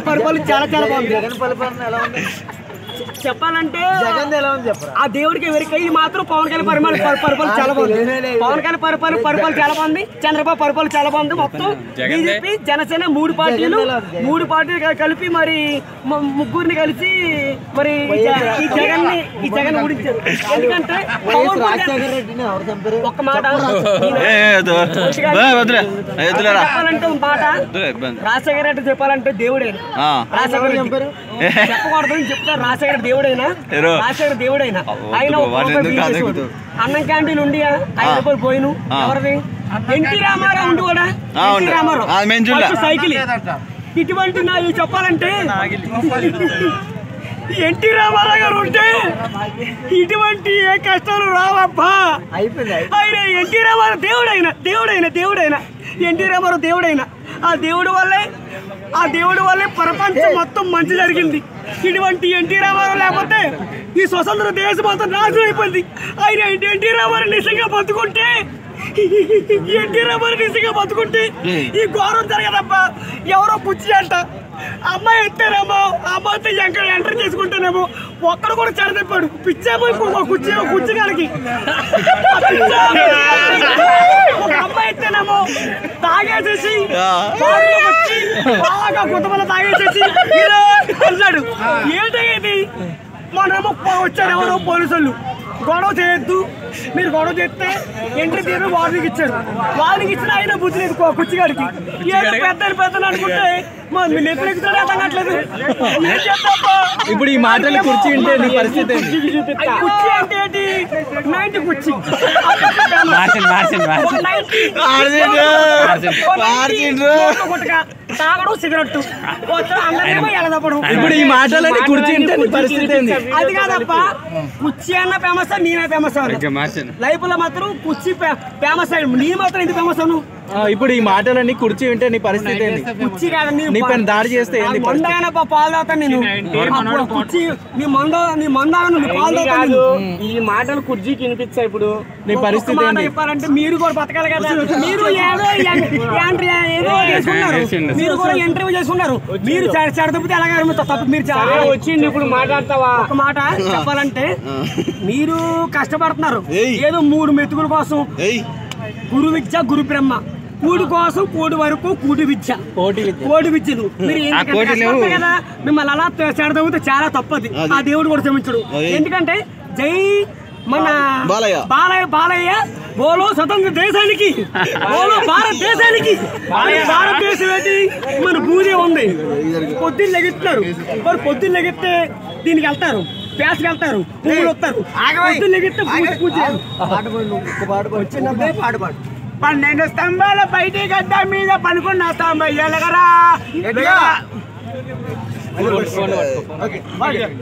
పరిపాలన చాలా బాగుంది. జగన్ పరిపాలన ఎలా ఉంది చెప్పాలంటే జగన్ ఎలా ఉంది చెప్పరా? ఆ దేవుడికి ఎవరికి మాత్రం పవన్ కళ్యాణ్ పరిపాలన చాలా బాగుంది. పవన్ కళ్యాణ్ పరిపాలన చాలా బాగుంది. చంద్రబాబు పరిపాలన చాలా బాగుంది. మొత్తం బీజేపీ జనసేన మూడు పార్టీలు కలిపి మరి ముగ్గురిని కలిసి మరి ఈ జగన్ ఓడించారు. ఎందుకంటే ఒక్క మాట చెప్పాలంటే మాట రాజశేఖర రెడ్డి చెప్పాలంటే దేవుడైనా చెప్పకూడదు చెప్తారు. రాజశేఖర దేవుడైనా ఆయన అన్నం క్యాంటీన్ ఉండి 5 రూపాయలు పోయిను ఎవరిది ఎన్టీ రామారావు ఉండి కూడా సైకిల్ ఇటువంటి నాకు చెప్పాలంటే ఎన్టీ రామారావు గారు ఉంటే ఇటువంటి ఏ కష్టాలు రావబ్బా. ఆయన ఎన్టీ రామారావు దేవుడైనా ఎన్టీ రామారావు దేవుడైనా ఆ దేవుడి వల్లే ప్రపంచం మొత్తం మంచి జరిగింది. ఇటువంటి ఎన్టీ రామారావు లేకపోతే ఈ స్వతంత్ర దేశం మొత్తం నాశనం అయిపోయింది. ఆయన ఎన్టీ రామారావు నిజంగా బతుకుంటే ఈ ఘోరం జరగదబ్బా. ఎవరో పుచ్చి అంట అమ్మాయి ఎత్తారేమో అమ్మాయితో ఎంటర్ చేసుకుంటేనేమో ఒక్కడు కూడా చెడదప్పాడు. పిచ్చేమో కుర్చీ కాడికి ఒక అమ్మాయి ఎత్తేనేమో తాగేసేసి బాగా కొంతమంది తాగేసేసి అన్నాడు. ఏంటది మనమో వచ్చారు ఎవరో పోలీసులు గొడవ చేయొద్దు, మీరు గొడవ చేస్తే ఎంట్రీ తీరు వార్నింగ్ ఇచ్చారు. వార్నింగ్ ఇచ్చిన ఆయన బుద్ధి లేదు కుర్చీగాడికి. ఏదో పెద్ద అనుకుంటే మీ నెత్తులెక్కుతాడే అర్థం కావట్లేదు. ఇప్పుడు ఈ మాటలు కుర్చీ ఉంటే నీ పరిస్థితి కుర్చీ అంటే ఏంటి? 90 కుర్చీ తాగడం సిగరెట్ ఇప్పుడు ఈ మాటలని కుర్చీ ఉంటే నీ పరిస్థితి అది కాదప్ప. కుర్చీ అన్న ఫేమస్, నేనే ఫేమస్. లైఫ్ లో మాత్రం కుర్చీ ఫేమస్ అయ్యి నీ మాత్రం ఎందుకు ఫేమస్ అను? ఇప్పుడు ఈ మాటలన్నీ కుర్చీ ఉంటే నీ పరిస్థితి ఏంది? కుర్చీ కాదు నీ పైన దాడి చేస్తే మందాన పాలు తాగుతాను నేను. కుర్చీ నీ మందాను పాలు తాగుతాను. ఈ మాటలు కుర్చీకి వినిపించాయి. ఇప్పుడు నీ పరిస్థితి చెప్పాలంటే మీరు కూడా బతకాలి కదా. మీరు ఏదో చేసుకున్నారు, మీరు కూడా ఇంటర్వ్యూ చేసుకున్నారు. మీరు చెడతప్పితే ఎలాగ తప్పు మీరు వచ్చింది. ఇప్పుడు మాట్లాడతావా? ఒక మాట చెప్పాలంటే మీరు కష్టపడుతున్నారు ఏదో 3 మెతుకుల కోసం. గురు విద్య గురు బ్రహ్మ, కూడు కోసం కూడు వరకు కూడు విద్య కోడి విద్యలు మీరు కదా. మిమ్మల్ని అలా చెడతగితే చాలా తప్పది. ఆ దేవుడు కూడా క్షమించడు. ఎందుకంటే జై మన బాలయ్య బోలో స్వతంత్ర దేశానికి, బోలో భారతదేశానికి. భారతదేశం ఏంటి మన పూజ ఉంది. పొద్దున్న లెగిస్తున్నారు. మరి పొద్దున్న లెగిస్తే దీనికి వెళ్తారు, ప్యాస్కి వెళ్తారు, పువ్వులు వస్తారు. పొద్దున్న లెగిస్తే పూజ 12 స్తంభాల బయటి గడ్డ మీద పనుకున్న స్తంభ ఎలగరా.